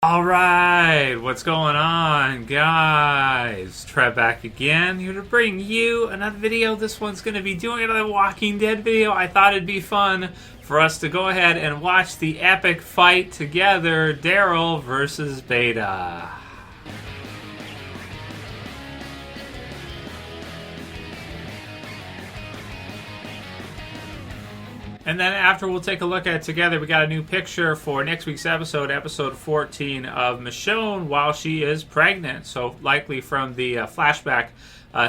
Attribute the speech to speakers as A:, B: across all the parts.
A: Alright, what's going on, guys? Trev back again, here to bring you another video. This one's going to be doing another Walking Dead video. I thought it'd be fun for us to go ahead and watch the epic fight together, Daryl versus Beta. And then after we'll take a look at it together, we got a new picture for next week's episode, episode 14 of Michonne while she is pregnant. So likely from the flashback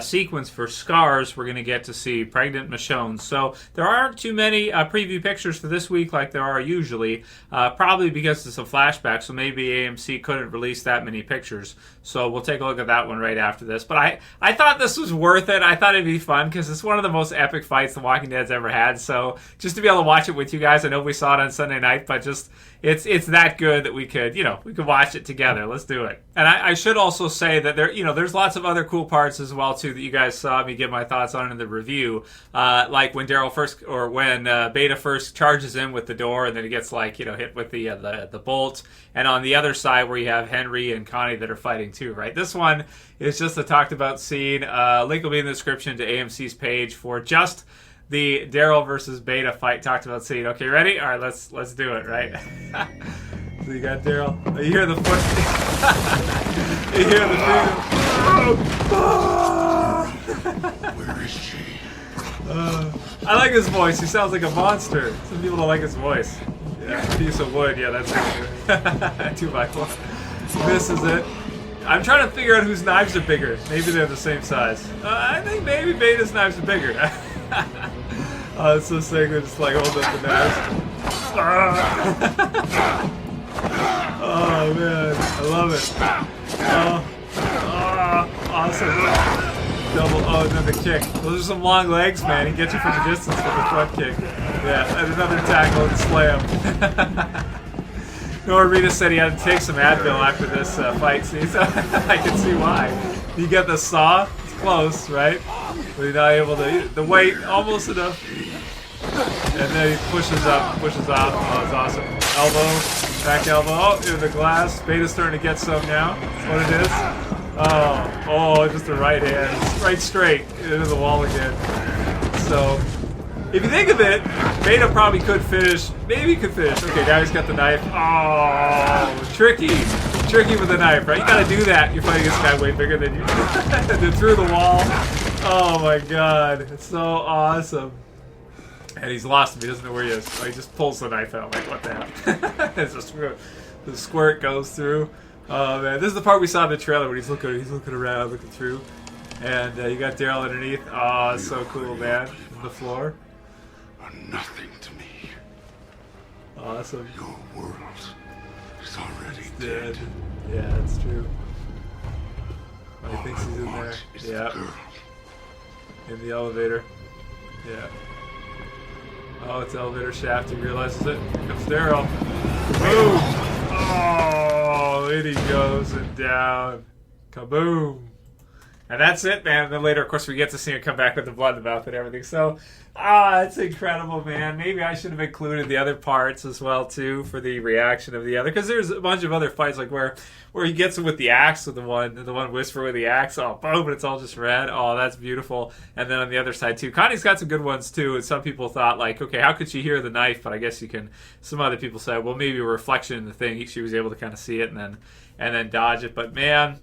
A: sequence for Scars, we're going to get to see pregnant Michonne. So there aren't too many preview pictures for this week like there are usually, probably because it's a flashback, so maybe AMC couldn't release that many pictures. So we'll take a look at that one right after this. But I thought this was worth it. I thought it'd be fun because it's one of the most epic fights The Walking Dead's ever had. So just to be able to watch it with you guys, I know we saw it on Sunday night, but just it's that good that we could watch it together. Let's do it. And I should also say that there's lots of other cool parts as well too that you guys saw me give my thoughts on in the review, like when when Beta first charges in with the door and then he gets hit with the bolt, and on the other side where you have Henry and Connie that are fighting too. Right, this one is just a talked about scene. Link will be in the description to AMC's page for just the Daryl versus Beta fight talked about scene. Okay, ready? All right, let's do it. Right. So you got Daryl. You hear the foot. You hear the freedom.
B: Where is she?
A: I like his voice. He sounds like a monster. Some people don't like his voice. Yeah, piece of wood. Yeah, that's it. 2x4. Misses it. I'm trying to figure out whose knives are bigger. Maybe they're the same size. I think maybe Beta's knives are bigger. Oh, it's so sick. They're just holding up the knives. Oh man, I love it. Awesome. Another kick. Those are some long legs, man. He gets you from the distance with the front kick. Yeah, and another tackle and slam. Norita said he had to take some Advil after this fight scene, so I can see why. You get the saw, it's close, right? But he's not able to, the weight, almost enough. And then he pushes off. Oh, it's awesome. Elbow, back elbow, into the glass. Beta's starting to get some now. That's what it is. Oh, just the right hand. Right straight into the wall again. So, if you think of it, Beta probably could finish. Maybe he could finish. Okay, now he's got the knife. Oh, tricky. Tricky with the knife, right? You gotta do that. You're fighting against a guy way bigger than you. They're through the wall. Oh my god. It's so awesome. And he's lost him. He doesn't know where he is. So he just pulls the knife out. Like, what the hell? The squirt goes through. Oh man, this is the part we saw in the trailer when he's looking around, looking through. And you got Daryl underneath. Oh, it's so cool, man. On the floor.
B: Are nothing to me.
A: Awesome.
B: Your world is already
A: dead. Yeah, that's true. Oh, he thinks he's in there. Yeah. In the elevator. Yeah. Oh, it's the elevator shaft. He realizes it. Here comes Daryl. Boom! Oh, in he goes and down. Kaboom! And that's it, man. And then later, of course, we get to see her come back with the blood in the mouth and everything. So, it's incredible, man. Maybe I should have included the other parts as well, too, for the reaction of the other. Because there's a bunch of other fights, like where he gets it with the axe, with the one whisper with the axe. Oh, boom, and it's all just red. Oh, that's beautiful. And then on the other side, too, Connie's got some good ones, too. And some people thought, like, okay, how could she hear the knife? But I guess you can. Some other people said, well, maybe a reflection in the thing. She was able to kind of see it and then dodge it. But, man,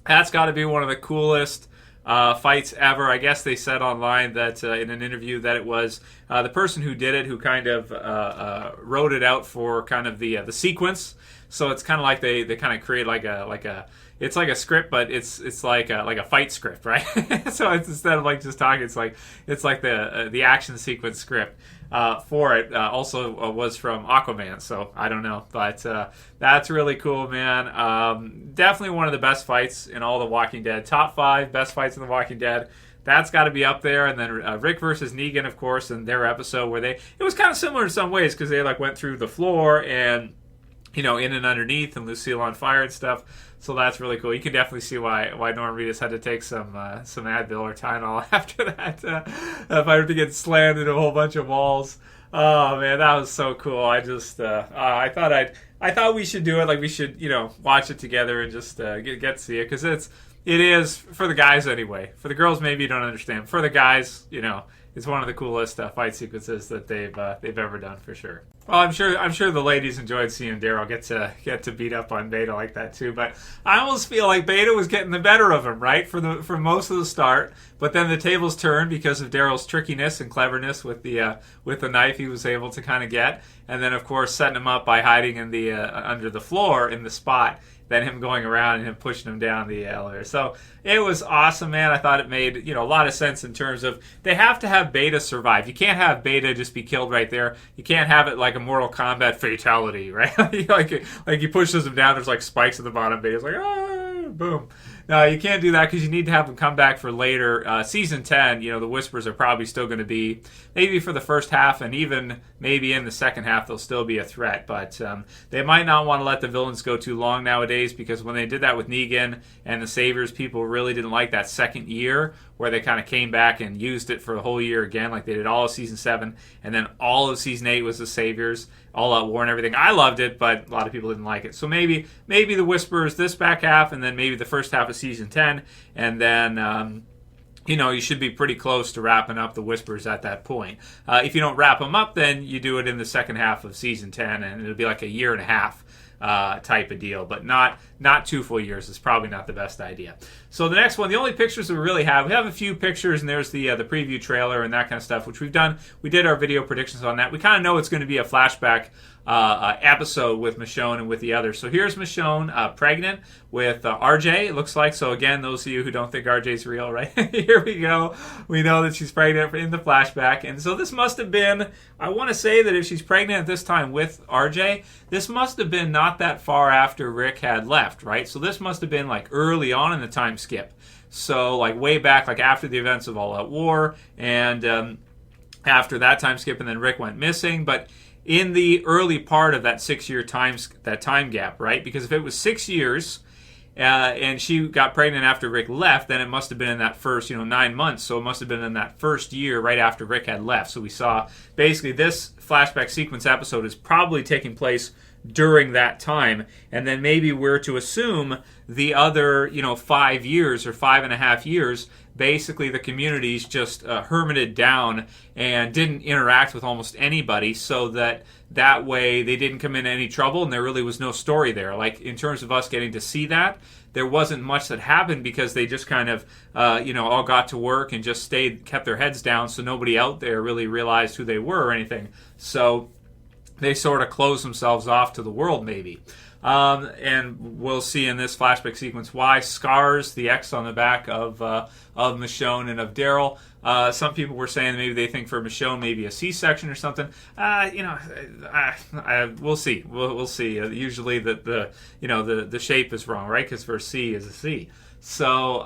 A: that's got to be one of the coolest fights ever. I guess they said online that in an interview that it was the person who did it who kind of wrote it out for kind of the sequence. So it's kind of like they kind of create like a it's like a script, but it's like a fight script, right? So it's, instead of like just talking, it's like the action sequence script for it. Also was from Aquaman, so I don't know, but that's really cool, man. Definitely one of the best fights in all The Walking Dead. Top 5 best fights in The Walking Dead. That's got to be up there. And then Rick versus Negan, of course, in their episode where it was kind of similar in some ways because they went through the floor and in and underneath, and Lucille on fire and stuff. So that's really cool. You can definitely see why Norman Reedus had to take some Advil or Tylenol after that. If I were to get slammed into a whole bunch of walls. Oh man, that was so cool. I just I thought I thought we should do it. Like, we should, watch it together and just get to see it, because it is for the guys anyway. For the girls, maybe you don't understand. For the guys, it's one of the coolest fight sequences that they've ever done, for sure. Well, I'm sure the ladies enjoyed seeing Daryl get to beat up on Beta like that too. But I almost feel like Beta was getting the better of him, right, for most of the start. But then the tables turned because of Daryl's trickiness and cleverness with the knife he was able to kind of get, and then of course setting him up by hiding in the under the floor in the spot. Then him going around and him pushing him down the elevator. So it was awesome, man. I thought it made a lot of sense in terms of they have to have Beta survive. You can't have Beta just be killed right there. You can't have it like a Mortal Kombat fatality, right? like he pushes him down. There's like spikes at the bottom. Beta's like, boom. No, you can't do that because you need to have them come back for later. Season 10, the Whispers are probably still going to be, maybe for the first half, and even maybe in the second half, they'll still be a threat. But they might not want to let the villains go too long nowadays, because when they did that with Negan and the Saviors, people really didn't like that second year where they kind of came back and used it for the whole year again, like they did all of Season 7, and then all of Season 8 was the Saviors, All Out War and everything. I loved it, but a lot of people didn't like it. So maybe the Whispers this back half, and then maybe the first half of Season 10, and then you should be pretty close to wrapping up the Whispers at that point. If you don't wrap them up, then you do it in the second half of Season 10, and it'll be like a year and a half type of deal, but not 2 full years. It's probably not the best idea. So the next one, the only pictures we really have a few pictures, and there's the preview trailer and that kind of stuff, which we've done. We did our video predictions on that. We kind of know it's going to be a flashback episode with Michonne and with the others. So here's Michonne pregnant with RJ, it looks like. So again, those of you who don't think RJ's real, right? Here we go. We know that she's pregnant in the flashback. And so this must have been, I want to say that if she's pregnant at this time with RJ, this must have been not that far after Rick had left, right? So this must have been like early on in the time skip. So like way back, like after the events of All Out War, and after that time skip, and then Rick went missing. But in the early part of that 6-year time gap, right? Because if it was 6 years and she got pregnant after Rick left, then it must have been in that first, 9 months. So it must have been in that first year right after Rick had left. So we saw basically this flashback sequence episode is probably taking place during that time. And then maybe we're to assume the other, 5 years or 5.5 years, basically the communities just hermited down and didn't interact with almost anybody, so that way they didn't come into any trouble, and there really was no story there. Like, in terms of us getting to see that, there wasn't much that happened because they just kind of, all got to work and just kept their heads down, so nobody out there really realized who they were or anything. So they sort of closed themselves off to the world, maybe. And we'll see in this flashback sequence why scars, the X on the back of Michonne and of Daryl. Some people were saying maybe they think for Michonne maybe a C-section or something. We'll see. We'll see. Usually the shape is wrong, right? Because for a C is a C. So,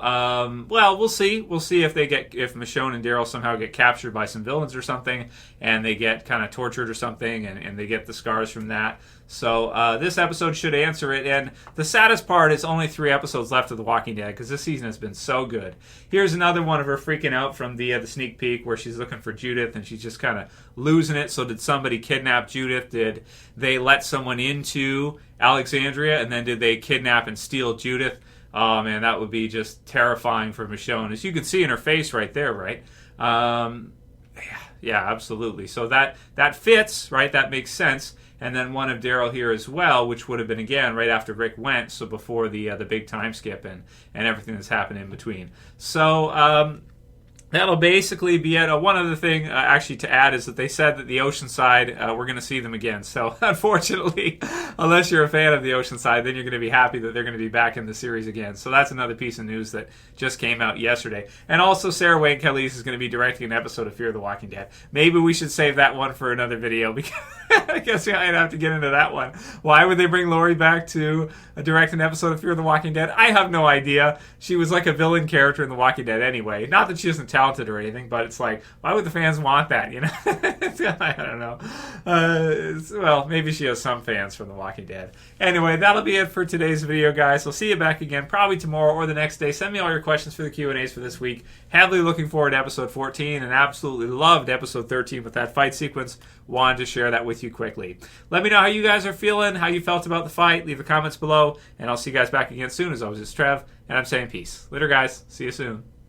A: we'll see. We'll see if Michonne and Daryl somehow get captured by some villains or something, and they get kind of tortured or something, and they get the scars from that. So, this episode should answer it. And the saddest part is only 3 episodes left of The Walking Dead, because this season has been so good. Here's another one of her freaking out from the sneak peek where she's looking for Judith, and she's just kind of losing it. So did somebody kidnap Judith? Did they let someone into Alexandria, and then did they kidnap and steal Judith? Oh, man, that would be just terrifying for Michonne. As you can see in her face right there, right? Yeah, absolutely. So that fits, right? That makes sense. And then one of Daryl here as well, which would have been, again, right after Rick went, so before the big time skip and everything that's happened in between. So, that'll basically be it. One other thing, actually, to add is that they said that the Oceanside, we're going to see them again. So, unfortunately, unless you're a fan of the Oceanside, then you're going to be happy that they're going to be back in the series again. So, that's another piece of news that just came out yesterday. And also, Sarah Wayne Callies is going to be directing an episode of Fear the Walking Dead. Maybe we should save that one for another video, because I guess I'd have to get into that one. Why would they bring Lori back to direct an episode of Fear the Walking Dead? I have no idea. She was like a villain character in The Walking Dead anyway. Not that she doesn't talented or anything, but it's like, why would the fans want that, you know? I don't know. Well, maybe she has some fans from The Walking Dead. Anyway, that'll be it for today's video, guys. I'll see you back again probably tomorrow or the next day. Send me all your questions for the Q&As for this week. Heavily looking forward to episode 14 and absolutely loved episode 13 with that fight sequence. Wanted to share that with you quickly. Let me know how you guys are feeling, how you felt about the fight. Leave the comments below, and I'll see you guys back again soon. As always, it's Trev, and I'm saying peace. Later, guys. See you soon.